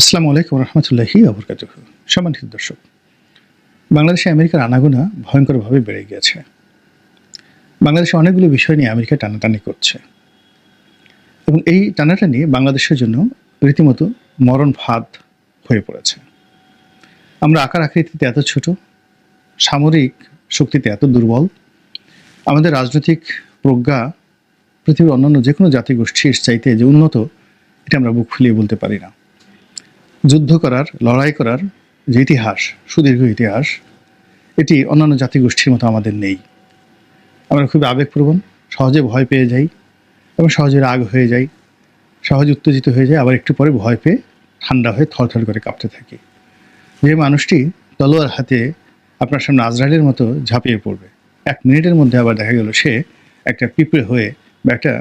আসসালামু আলাইকুম রহমতুল্লাহি ওবরকাতুহু। সম্মানিত দর্শক, বাংলাদেশে আমেরিকার আনাগোনা ভয়ঙ্করভাবে বেড়ে গিয়েছে। বাংলাদেশে অনেকগুলো বিষয় নিয়ে আমেরিকা টানাটানি করছে এবং এই টানাটানি বাংলাদেশের জন্য রীতিমতো মরণ ফাঁদ হয়ে পড়েছে। আমরা আকার আকৃতিতে এত ছোট, সামরিক শক্তিতে এত দুর্বল, আমাদের রাজনৈতিক প্রজ্ঞা পৃথিবীর অন্যান্য যে কোনো জাতিগোষ্ঠীর চাইতে যে উন্নত, এটা আমরা বুক ফুলিয়ে বলতে পারি না। যুদ্ধ করার, লড়াই করার যে ইতিহাস, সুদীর্ঘ ইতিহাস, এটি অন্যান্য জাতিগোষ্ঠীর মতো আমাদের নেই। আমরা খুব আবেগপ্রবণ, সহজে ভয় পেয়ে যাই এবং সহজে রাগ হয়ে যাই, সহজে উত্তেজিত হয়ে যায়, আবার একটু পরে ভয় পেয়ে ঠান্ডা হয়ে থরথর করে কাঁপতে থাকি। যে মানুষটি তলোয়ার হাতে আপনার সামনে আজরাইলের মতো ঝাঁপিয়ে পড়বে, 1 মিনিটের মধ্যে আবার দেখা গেল সে একটা পিঁপড়ে হয়ে বা একটা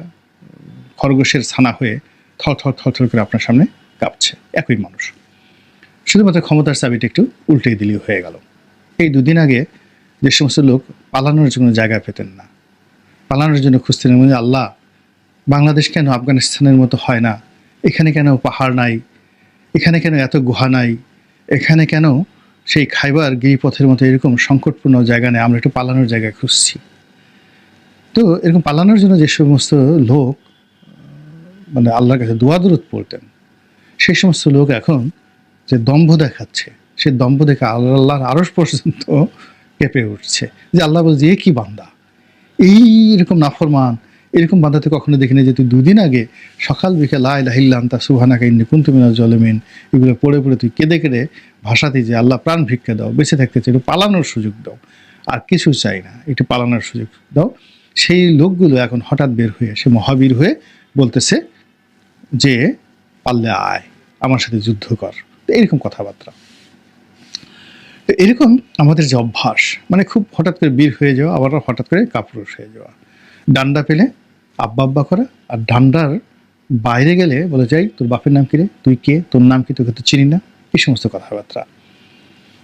খরগোশের ছানা হয়ে থরথর করে আপনার সামনে কাঁপছে। একই মানুষ, শুধুমাত্র ক্ষমতার চাবিটা একটু উল্টে দিলেই হয়ে গেল। এই 2 দিন আগে যে সমস্ত লোক পালানোর জন্য জায়গা পেতেন না, পালানোর জন্য খুঁজতেন, আল্লাহ, বাংলাদেশ কেন আফগানিস্তানের মতো হয় না, এখানে কেন পাহাড় নাই, এখানে কেন এত গুহা নাই, এখানে কেন সেই খাইবার গিরিপথের মতো এরকম সংকটপূর্ণ জায়গা নেই, আমরা একটু পালানোর জায়গা খুঁজছি। তো এরকম পালানোর জন্য যে সমস্ত লোক আল্লাহর কাছে দোয়া দরুদ পড়তেন, সেই সমস্ত লোক এখন যে দম্ভ দেখাচ্ছে, সে দম্ভ দেখে আল্লাহর আরশ পর্যন্ত কেঁপে উঠছে যে আল্লাহ বলছে, এ কি বান্দা, এইরকম নাফরমান, এরকম বান্দাতে কখনো দেখিনি যে তুই 2 দিন আগে সকাল বিকেল লা ইলাহা ইল্লা আনতা সুবহানাকা ইন্নী কুনতু মিনাজ জালিমিন এগুলো পড়ে তুই কেঁদে কেঁদে ভাষাতে যে আল্লাহ প্রাণ ভিক্ষা দাও, বেঁচে থাকতে চাই, একটু পালানোর সুযোগ দাও, আর কিছু চাই না, একটু পালানোর সুযোগ দাও। সেই লোকগুলো এখন হঠাৎ বের হয়ে, সে মহাবীর হয়ে বলতেছে যে পাল্লে আয়, আমার সাথে যুদ্ধ কর, এইরকম কথাবার্তা। তো এরকম আমাদের যে অভ্যাস, খুব হঠাৎ করে বীর হয়ে যাওয়া, আবার হঠাৎ করে কাপুরুষ হয়ে যাওয়া, ডান্ডা পেলে আব্বা আব্বা করা, আর ডান্ডার বাইরে গেলে বলে যাই তোর বাপের নাম কি রে, তুই কে, তোর নাম কি, তোকে তো চিনি না, এই সমস্ত কথাবার্তা।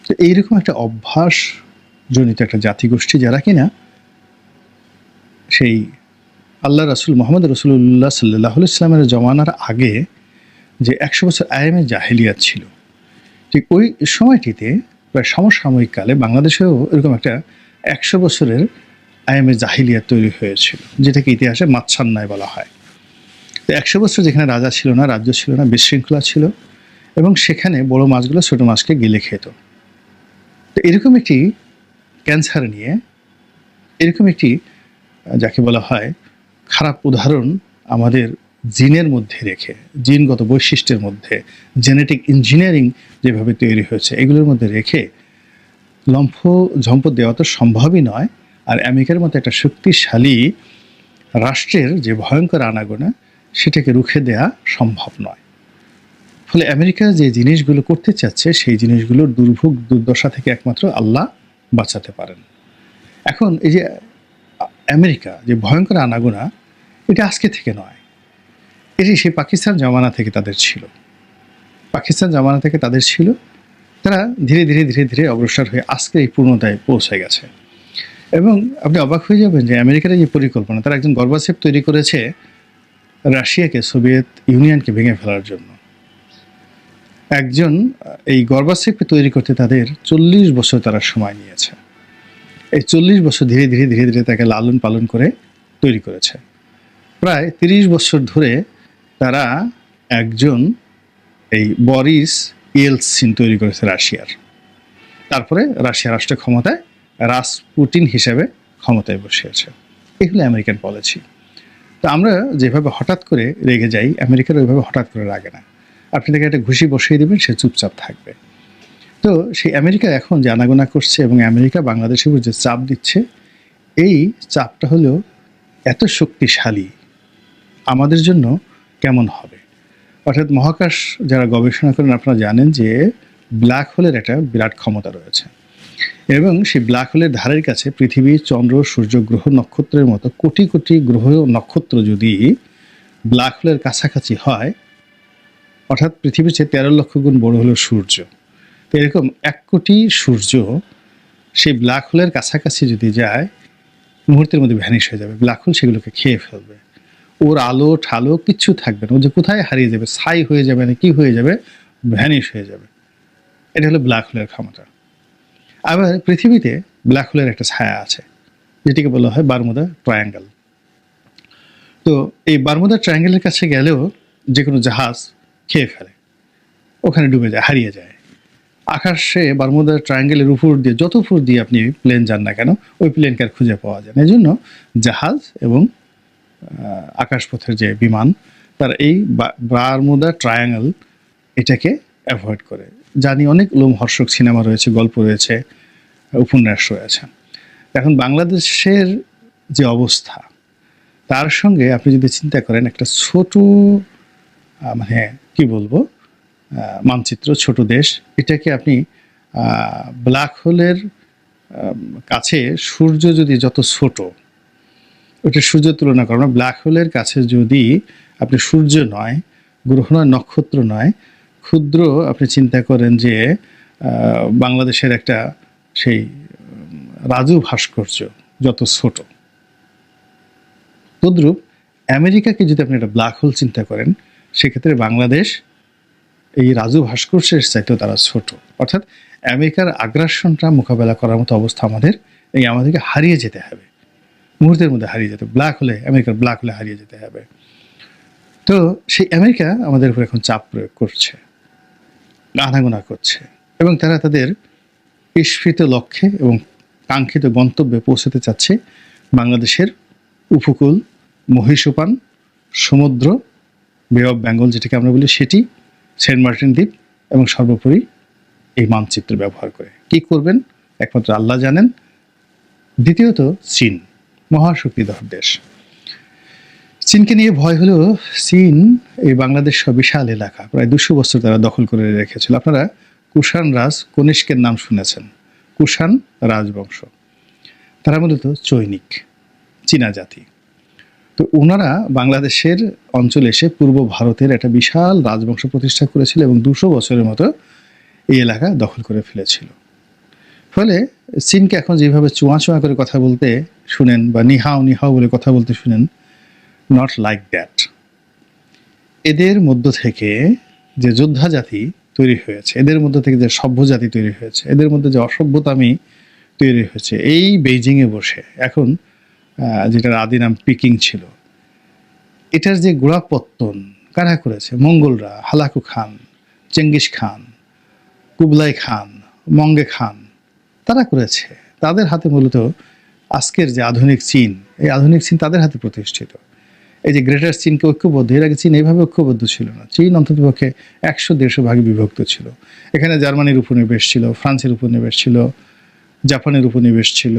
তো এইরকম একটা অভ্যাস জনিত একটা জাতিগোষ্ঠী, যারা কিনা সেই আল্লাহ রাসূল মুহাম্মদ রাসূলুল্লাহ সাল্লাল্লাহু আলাইহি ওয়াসাল্লামের জমানার আগে যে 100 বছর আয়ামে জাহেলিয়াত ছিল, ঠিক ওই সময়টিতে প্রায় সমসাময়িক কালে বাংলাদেশেও এরকম একটা 100 বছরের আয়ামে জাহিলিয়াত তৈরি হয়েছিল, যেটাকে ইতিহাসে মাছসান্নায় বলা হয়। তো 100 বছর যেখানে রাজা ছিল না, রাজ্য ছিল না, বিশৃঙ্খলা ছিল, এবং সেখানে বড় মাছগুলো ছোট মাছকে গিলে খেত। তো এরকম একটি ক্যান্সার নিয়ে, এরকম একটি যাকে বলা হয় খারাপ উদাহরণ আমাদের জিনের মধ্যে রেখে, জিনগত বৈশিষ্ট্যের মধ্যে, জেনেটিক ইঞ্জিনিয়ারিং যেভাবে তৈরি হয়েছে এগুলোর মধ্যে রেখে লম্ফ ঝম্প দেওয়া তো সম্ভবই নয়। আর আমেরিকার মতো একটা শক্তিশালী রাষ্ট্রের যে ভয়ঙ্কর আনাগোনা, সেটাকে রুখে দেয়া সম্ভব নয়। ফলে আমেরিকা যে জিনিসগুলো করতে চাচ্ছে, সেই জিনিসগুলোর দুর্ভোগ দুর্দশা থেকে একমাত্র আল্লাহ বাঁচাতে পারেন। এখন এই যে আমেরিকা যে ভয়ঙ্কর আনাগোনা, এটা আজকে থেকে নয়, এটি সেই পাকিস্তান জমানা থেকে তাদের ছিল। পাকিস্তান জমানা থেকে তাদের ছিল, তারা ধীরে ধীরে ধীরে ধীরে অগ্রসর হয়ে আজকে এই পূর্ণতায় পৌঁছে গেছে। এবং আপনি অবাক হয়ে যাবেন যে আমেরিকার যে পরিকল্পনা, তারা একজন গর্বাচেপ তৈরি করেছে রাশিয়াকে, সোভিয়েত ইউনিয়নকে ভেঙে ফেলার জন্য। একজন এই গর্বাচেপকে তৈরি করতে তাদের 40 বছর তারা সময় নিয়েছে। এই 40 বছর ধীরে ধীরে ধীরে ধীরে তাকে লালন পালন করে তৈরি করেছে। প্রায় 30 বছর ধরে তারা একজন এই বরিস ইয়েলসিন তৈরি করেছে রাশিয়ার। তারপরে রাশিয়া রাষ্ট্র ক্ষমতায় রাসপুটিন হিসেবে ক্ষমতায় বসিয়েছে। এগুলো আমেরিকান পলিসি। তো আমরা যেভাবে হঠাৎ করে রেগে যাই, আমেরিকার ওইভাবে হঠাৎ করে রাগে না। আপনি তাকে একটা ঘুষি বসিয়ে দেবেন, সে চুপচাপ থাকবে। তো সেই আমেরিকা এখন যে আনাগোনা করছে এবং আমেরিকা বাংলাদেশের উপর যে চাপ দিচ্ছে, এই চাপটা হলো এত শক্তিশালী, আমাদের জন্য কেমন হবে। অর্থাৎ মহাকাশ যারা গবেষণা করেন, আপনারা জানেন যে ব্ল্যাক হোলের একটা বিরাট ক্ষমতা রয়েছে, এবং সেই ব্ল্যাক হোলের ধারের কাছে পৃথিবী, চন্দ্র, সূর্য, গ্রহ, নক্ষত্রের মতো কোটি কোটি গ্রহ নক্ষত্র যদি ব্ল্যাক হোলের কাছাকাছি হয়, অর্থাৎ পৃথিবীর চেয়ে 13 লক্ষ গুণ বড় হলো সূর্য। তো এরকম 1 কোটি সূর্য সেই ব্ল্যাক হোলের কাছাকাছি যদি যায়, মুহূর্তের মধ্যে ভ্যানিশ হয়ে যাবে। ব্ল্যাক হোল সেগুলোকে খেয়ে ফেলবে, ওর আলো ঠালো কিচ্ছু থাকবে না, ও যে কোথায় হারিয়ে যাবে, ছাই হয়ে যাবে না কি হয়ে যাবে ভ্যানিশ হয়ে যাবে। এটা হলো ব্ল্যাক হোলের ক্ষমতা। আবার পৃথিবীতে ব্ল্যাক হোলের একটা ছায়া আছে, যেটিকে বলা হয় বারমুদা ট্রায়াঙ্গেল। তো এই বারমুদা ট্রায়াঙ্গেলের কাছে গেলেও যে কোনো জাহাজ খেয়ে ফেলে, ওখানে ডুবে যায়, হারিয়ে যায়। আকাশে বারমুদা ট্রায়াঙ্গেলের উপর দিয়ে যত উপর দিয়ে আপনি প্লেন যান না কেন, ওই প্লেনকে আর খুঁজে পাওয়া যায় না। এই জন্য জাহাজ এবং আকাশপথের যে বিমান, তারা এই বারমুদা ট্রায়াঙ্গেল এটাকে অ্যাভয়েড করে। জানি অনেক লোমহর্ষক সিনেমা রয়েছে, গল্প রয়েছে, উপন্যাস রয়েছে। এখন বাংলাদেশের যে অবস্থা, তার সঙ্গে আপনি যদি চিন্তা করেন একটা ছোট মানে কি বলবো মানচিত্র, ছোট দেশ, এটাকে আপনি ব্ল্যাক হোলের কাছে সূর্য যদি যত ছোট, ওটা সূর্যের তুলনা করেন, ব্ল্যাক হোলের কাছে যদি আপনি সূর্য নয়, গ্রহ নয়, নক্ষত্র নয়, ক্ষুদ্র আপনি চিন্তা করেন যে বাংলাদেশের একটা সেই রাজু ভাস্কর্য যত ছোট, তদ্রূপ আমেরিকাকে যদি আপনি একটা ব্ল্যাক হোল চিন্তা করেন, সেক্ষেত্রে বাংলাদেশ এই রাজু ভাস্কর্যের চাইতেও তারা ছোট। অর্থাৎ আমেরিকার আগ্রাসনটা মোকাবেলা করার মতো অবস্থা আমাদের, এই আমাদেরকে হারিয়ে যেতে হবে, মুহূর্তের মধ্যে হারিয়ে যেতে, ব্ল্যাক হোলে, আমেরিকার ব্ল্যাক হোলে হারিয়ে যেতে হবে। তো সেই আমেরিকা আমাদের উপর এখন চাপ প্রয়োগ করছে, আনাগোনা করছে, এবং তারা তাদের ঈপ্সিত লক্ষ্যে এবং কাঙ্ক্ষিত গন্তব্যে পৌঁছতে চাচ্ছে বাংলাদেশের উপকূল, মহীসোপান, সমুদ্র, বে অফ বেঙ্গল যেটাকে আমরা বলি সেটি, সেন্ট মার্টিন দ্বীপ, এবং সর্বোপরি এই মানচিত্র ব্যবহার করে। কি করবেন একমাত্র আল্লাহ জানেন। দ্বিতীয়ত চীন, মহাশক্তিধর দেশ। চীনকে নিয়ে ভয় হলেও চীন এই বাংলাদেশ বিশাল এলাকা প্রায় 200 বছর তারা দখল করে রেখেছিল। আপনারা কুষাণ রাজ কনিষ্কের নাম শুনেছেন, কুষাণ রাজবংশ, তারা মূলত চৈনিক, চীনা জাতি। তো ওনারা বাংলাদেশের অঞ্চলে এসে পূর্ব ভারতের একটা বিশাল রাজবংশ প্রতিষ্ঠা করেছিল এবং 200 বছরের মতো এই এলাকা দখল করে ফেলেছিল। ফলে চীনকে এখন যেভাবে চোঁয়া চোঁয়া করে কথা বলতে শুনেন বা নিহাও নিহাও বলে কথা বলতে শুনেন, নট লাইক দ্যাট। এদের মধ্য থেকে যে যোদ্ধা জাতি তৈরি হয়েছে, এদের মধ্য থেকে যে সভ্য জাতি তৈরি হয়েছে, এদের মধ্যে যে অসভ্যতামি তৈরি হয়েছে, এই বেইজিংয়ে বসে এখন যেটার আদি নাম পিকিং ছিল, এটার যে গোড়াপত্তন কারা করেছে? মঙ্গলরা, হালাকু খান, চেঙ্গিস খান, কুবলাই খান, মঙ্গে খান, তারা করেছে। তাদের হাতে মূলত আজকের যে আধুনিক চীন, এই আধুনিক চীন তাদের হাতে প্রতিষ্ঠিত। এই যে গ্রেটার চীনকে ঐক্যবদ্ধ, এর আগে চীন এইভাবে ঐক্যবদ্ধ ছিল না। চীন অন্ততপক্ষে 100-150 ভাগে বিভক্ত ছিল। এখানে জার্মানির উপনিবেশ ছিল, ফ্রান্সের উপনিবেশ ছিল, জাপানের উপনিবেশ ছিল,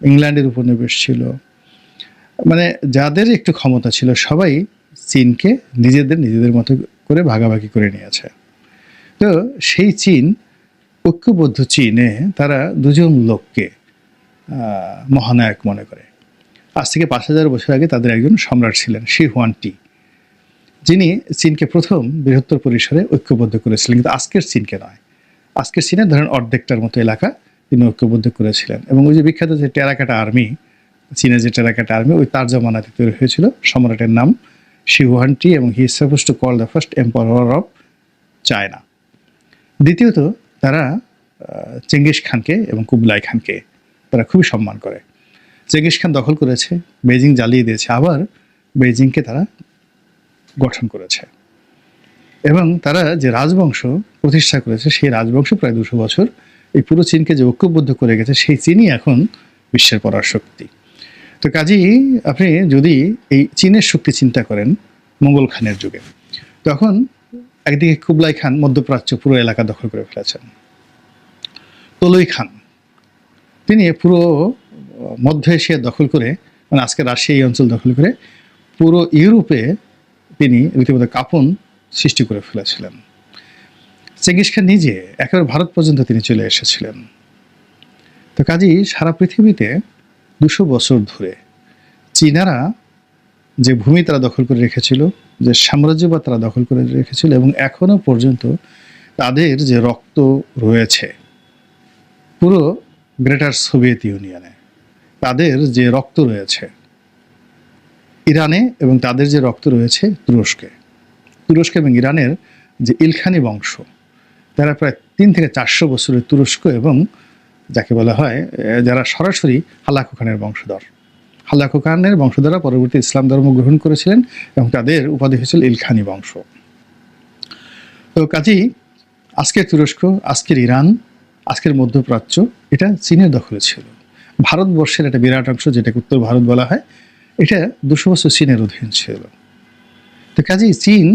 ইংল্যান্ডের উপনিবেশ ছিল। মানে যাদের একটু ক্ষমতা ছিল সবাই চীনকে নিজেদের মতো করে ভাগাভাগি করে নিয়েছে। তো সেই চীন, ঐক্যবদ্ধ চীনে তারা দুজন লোককে মহানায়ক মনে করে। আজ থেকে 5000 বছর আগে তাদের একজন সম্রাট ছিলেন, শি হুয়ানটি, যিনি চীনকে প্রথম বৃহত্তর পরিসরে ঐক্যবদ্ধ করেছিলেন, কিন্তু আজকের চীনকে নয়। আজকের চীনের ধরেন অর্ধেকটার মতো এলাকা তিনি ঐক্যবদ্ধ করেছিলেন। এবং ওই যে বিখ্যাত যে টেরাকাটা আর্মি, চীনের যে টেরাকাটা আর্মি, ওই তার জমানাতে তৈরি হয়েছিল। সম্রাটের নাম শি হুয়ানটি, এবং he is suppose to call the first emperor of China. দ্বিতীয়ত তারা চেঙ্গিস খানকে এবং কুবলাই খানকে তারা খুবই সম্মান করে। চেঙ্গিস খান দখল করেছে, বেইজিং জ্বালিয়ে দিয়েছে, আবার বেইজিংকে তারা গঠন করেছে। এবং তারা যে রাজবংশ প্রতিষ্ঠা করেছে, সেই রাজবংশ প্রায় 200 বছর এই পুরো চীনকে যে ঐক্যবদ্ধ করে গেছে, সেই চীনই এখন বিশ্বের পরাশক্তি। তো কাজেই আপনি যদি এই চীনের শক্তি চিন্তা করেন মঙ্গল খানের যুগে, তখন একদিকে কুবলাই খান মধ্যপ্রাচ্য পুরো এলাকা দখল করে ফেলেছেন। তলুই খান তিনি পুরো মধ্য এশিয়া দখল করে, মানে আজকে রাশিয়া এই অঞ্চল দখল করে পুরো ইউরোপে তিনি রীতিমতো কাঁপন সৃষ্টি করে ফেলেছিলেন। চেঙ্গিস খান নিজে একেবারে ভারত পর্যন্ত তিনি চলে এসেছিলেন। তো কাজেই সারা পৃথিবীতে 200 বছর ধরে চীনারা যে ভূমি তারা দখল করে রেখেছিল, যে সাম্রাজ্যবাদ তারা দখল করে রেখেছিল, এবং এখনো পর্যন্ত তাদের যে রক্ত রয়েছে পুরো গ্রেটার সোভিয়েত ইউনিয়নে, তাদের যে রক্ত রয়েছে ইরানে, এবং তাদের যে রক্ত রয়েছে তুরস্কে এবং ইরানের যে ইলখানি বংশ, যারা প্রায় 3 থেকে 400 বছরের তুরস্ক এবং যাকে বলা হয় যারা সরাসরি হালাকু খানের বংশধর। হালাকু খানের বংশধররা পরবর্তী ইসলাম ধর্ম গ্রহণ করেছিলেন এবং তাদের উপাধি হয়েছিল ইলখানি বংশ। তো কাজেই আজকের তুরস্ক, আজকের ইরান, আজকের মধ্যপ্রাচ্য এটা চীনের দখলে ছিল। ভারতবর্ষের একটা বিরাট অংশ, যেটাকে উত্তর ভারত বলা হয়, এটা 200 বছর চীনের অধীন ছিল। তো কাজেই চীন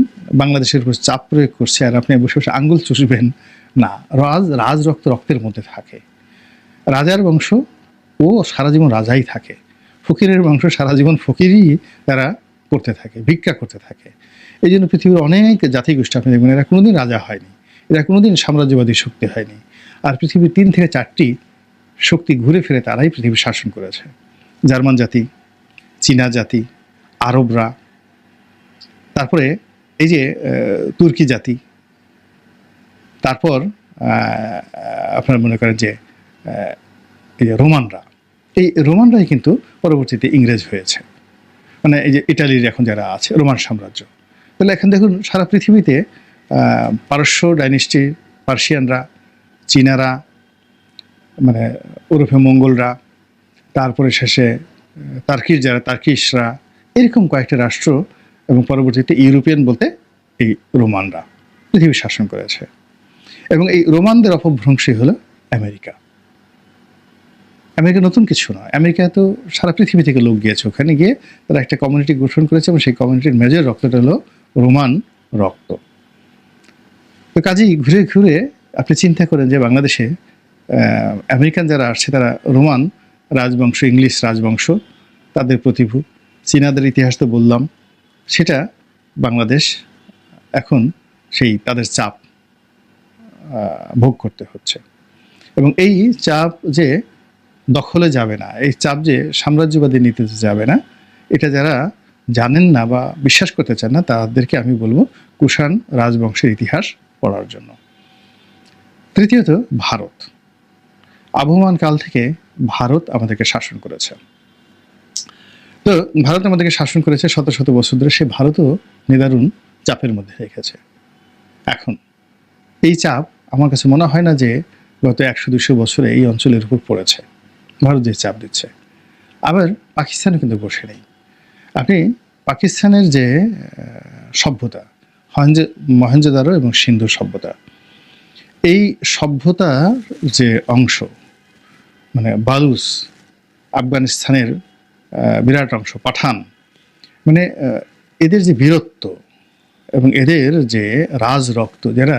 বাংলাদেশের উপর চাপ প্রয়োগ করছে, আর আপনি বসে বসে আঙ্গুল চুষবেন না। রাজ রক্তের মধ্যে থাকে। রাজার বংশ ও সারা জীবন রাজাই থাকে, ফকিরের বংশ সারা জীবন ফকিরই তারা করতে থাকে, ভিক্ষা করতে থাকে। এই জন্য পৃথিবীর অনেক জাতিগোষ্ঠী আপনি দেখবেন এরা কোনোদিন রাজা হয়নি, এরা কোনোদিন সাম্রাজ্যবাদী শক্তি হয়নি। আর পৃথিবীর 3 থেকে 4টি শক্তি ঘুরে ফিরে তারাই পৃথিবী শাসন করেছে। জার্মান জাতি, চীনা জাতি, আরবরা, তারপরে এই যে তুর্কি জাতি, তারপর আপনারা মনে করেন যে এই যে রোমানরা, এই রোমানরাই কিন্তু পরবর্তীতে ইংরেজ হয়েছে। মানে এই যে ইটালির এখন যারা আছে রোমান সাম্রাজ্য। তাহলে এখন দেখুন সারা পৃথিবীতে পারস্য ডাইনেস্টি, পার্সিয়ানরা, চীনারা, মানে ইউরোপীয় মঙ্গলরা, তারপরে শেষে তার্কিশরা, এরকম কয়েকটা রাষ্ট্র এবং পরবর্তীতে ইউরোপিয়ান বলতে এই রোমানরা পৃথিবী শাসন করেছে। এবং এই রোমানদের অপভ্রংশই হলো আমেরিকা। আমেরিকা নতুন কিছু নয়, আমেরিকা তো সারা পৃথিবী থেকে লোক গিয়েছে, ওখানে গিয়ে তারা একটা কমিউনিটি গঠন করেছে এবং সেই কমিউনিটির মেজর রক্তটা হলো রোমান রক্ত। তো কাজেই ঘুরে ঘুরে আপনি চিন্তা করেন যে বাংলাদেশে আমেরিকান যারা আসছে তারা রোমান রাজবংশ, ইংলিশ রাজবংশ, তাদের প্রতিভূ। চীনাদের ইতিহাস তো বললাম, সেটা বাংলাদেশ এখন সেই তাদের চাপ ভোগ করতে হচ্ছে। এবং এই চাপ যে দখলে যাবে না, এই চাপ যে সাম্রাজ্যবাদী নীতিতে যাবে না, এটা যারা জানেন না বা বিশ্বাস করতে চান না তাদেরকে আমি বলবো কুষাণ রাজবংশের ইতিহাস পড়ার জন্য। তৃতীয়ত, ভারত। আবহমান কাল থেকে ভারত আমাদেরকে শাসন করেছে। তো ভারত আমাদেরকে শাসন করেছে শত শত বছর ধরে, সে ভারতও নিদারুণ চাপের মধ্যে রেখেছে। এখন এই চাপ আমার কাছে মনে হয় না যে গত 100-200 বছরে এই অঞ্চলের উপর পড়েছে। ভারত যে চাপ দিচ্ছে, আবার পাকিস্তানও কিন্তু বসে নেই। আপনি পাকিস্তানের যে সভ্যতা, মহেঞ্জোদারো এবং সিন্ধু সভ্যতা, এই সভ্যতার যে অংশ, মানে বালুচ, আফগানিস্তানের বিরাট অংশ, পাঠান, মানে এদের যে বীরত্ব এবং এদের যে রাজ রক্ত, যারা